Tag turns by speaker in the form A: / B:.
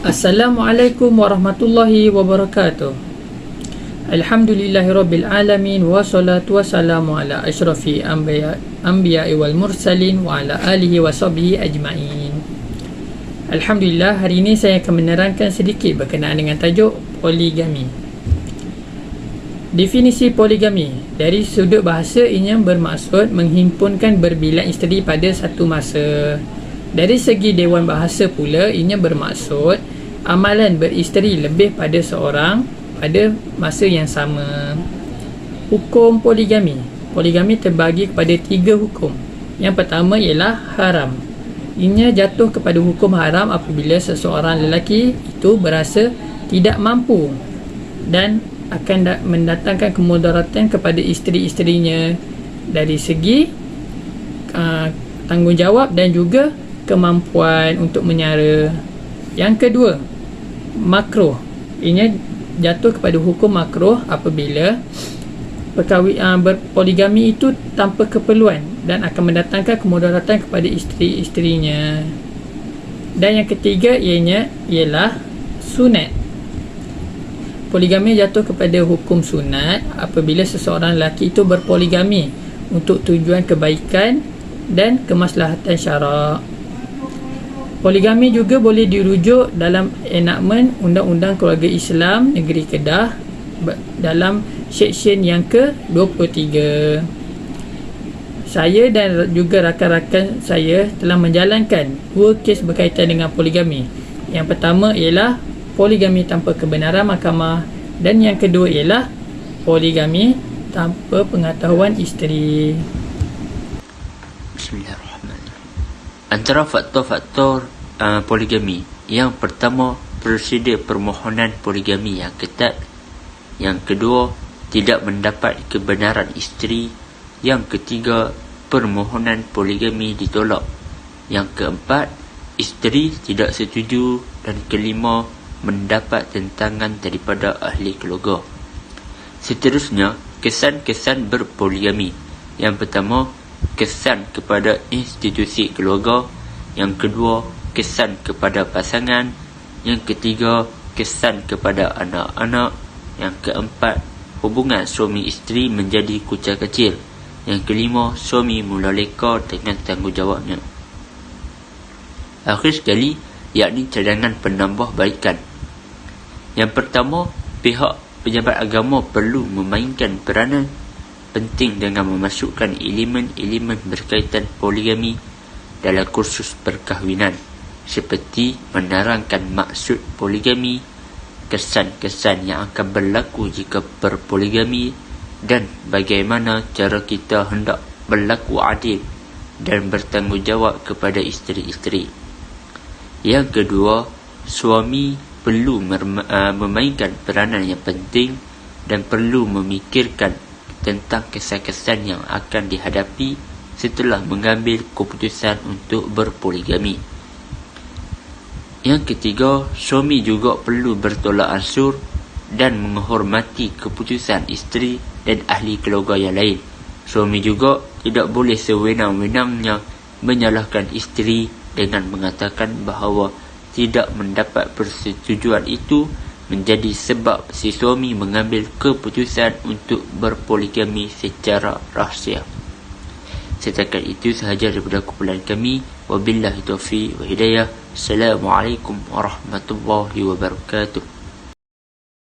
A: Assalamualaikum warahmatullahi wabarakatuh. Alhamdulillahirabbil alamin wassalatu wassalamu ala asyrafil anbiya wal mursalin wa ala alihi washabihi ajmain. Alhamdulillah, hari ini saya akan menerangkan sedikit berkenaan dengan tajuk poligami. Definisi poligami dari sudut bahasa ianya bermaksud menghimpunkan berbilang isteri pada satu masa. Dari segi dewan bahasa pula ianya bermaksud amalan beristeri lebih pada seorang pada masa yang sama. Hukum poligami. Poligami terbagi kepada 3 hukum. Yang pertama ialah haram. Ianya jatuh kepada hukum haram apabila seseorang lelaki itu berasa tidak mampu dan akan mendatangkan kemudaratan kepada isteri-isterinya dari segi tanggungjawab dan juga kemampuan untuk menyara. Yang kedua, makruh. Ianya jatuh kepada hukum makruh apabila berpoligami itu tanpa keperluan dan akan mendatangkan kemudaratan kepada isteri-isterinya. Dan yang ketiga ialah sunat. Poligami jatuh kepada hukum sunat apabila seseorang lelaki itu berpoligami untuk tujuan kebaikan dan kemaslahatan syarak. Poligami juga boleh dirujuk dalam enakmen Undang-Undang Keluarga Islam Negeri Kedah dalam seksyen yang ke-23. Saya dan juga rakan-rakan saya telah menjalankan 2 kes berkaitan dengan poligami. Yang pertama ialah poligami tanpa kebenaran mahkamah dan yang kedua ialah poligami tanpa pengetahuan isteri.
B: Bismillahirrahmanirrahim. Antara faktor-faktor poligami, yang pertama, prosedur permohonan poligami yang ketat. Yang kedua, tidak mendapat kebenaran isteri. Yang ketiga, permohonan poligami ditolak. Yang keempat, isteri tidak setuju. Dan kelima, mendapat tentangan daripada ahli keluarga. Seterusnya, kesan-kesan berpoligami. Yang pertama, kesan kepada institusi keluarga. Yang kedua, kesan kepada pasangan. Yang ketiga, kesan kepada anak-anak. Yang keempat, hubungan suami isteri menjadi kucing kecil. Yang kelima, suami mula leka dengan tanggungjawabnya. Akhir sekali, yakni cadangan penambah baikan. Yang pertama, pihak pejabat agama perlu memainkan peranan penting dengan memasukkan elemen-elemen berkaitan poligami dalam kursus perkahwinan, seperti menerangkan maksud poligami, kesan-kesan yang akan berlaku jika berpoligami, dan bagaimana cara kita hendak berlaku adil dan bertanggungjawab kepada isteri-isteri. Yang kedua, suami perlu memainkan peranan yang penting dan perlu memikirkan tentang kesan-kesan yang akan dihadapi setelah mengambil keputusan untuk berpoligami. Yang ketiga, suami juga perlu bertolak ansur dan menghormati keputusan isteri dan ahli keluarga yang lain. Suami juga tidak boleh sewenang-wenangnya menyalahkan isteri dengan mengatakan bahawa tidak mendapat persetujuan itu menjadi sebab si suami mengambil keputusan untuk berpoligami secara rahsia. Setakat itu sahaja daripada kumpulan kami. Wabillahi taufiq wa hidayah. Assalamualaikum warahmatullahi wabarakatuh.